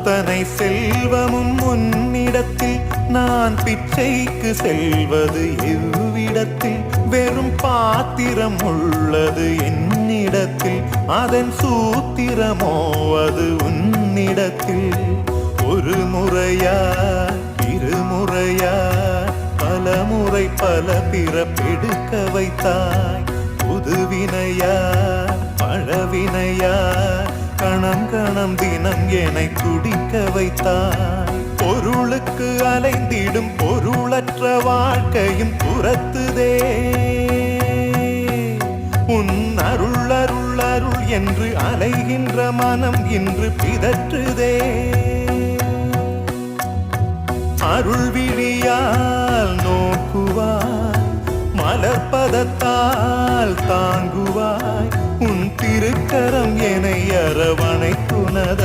அத்தனை செல்வமும் உன்னிடத்தில் நான் பிச்சைக்கு செல்வது எவ்விடத்தில் வெறும் பாத்திரம் உள்ளது என்னிடத்தில் அதன் சூத்திரமோ அது உன்னிடத்தில் ஒரு முறையா இருமுறையா பல முறை பல பிறப்பெடுக்க வைத்தாய் புதுவினையா பழவினையா கணம் கணம் தினம் என்னை துடிக்க வைத்தாய் பொருளுக்கு அலைந்திடும் பொருளற்ற வாழ்க்கையும் துரத்துதே உன் அருள் அருள் அருள் என்று அலைகின்ற மனம் இன்று பிதற்றுதே அருள் விழியால் நோக்குவாய் மலர்பதத்தால் தாங்குவாய் உன் திருக்கரம் என்னை அரவணைத்துனத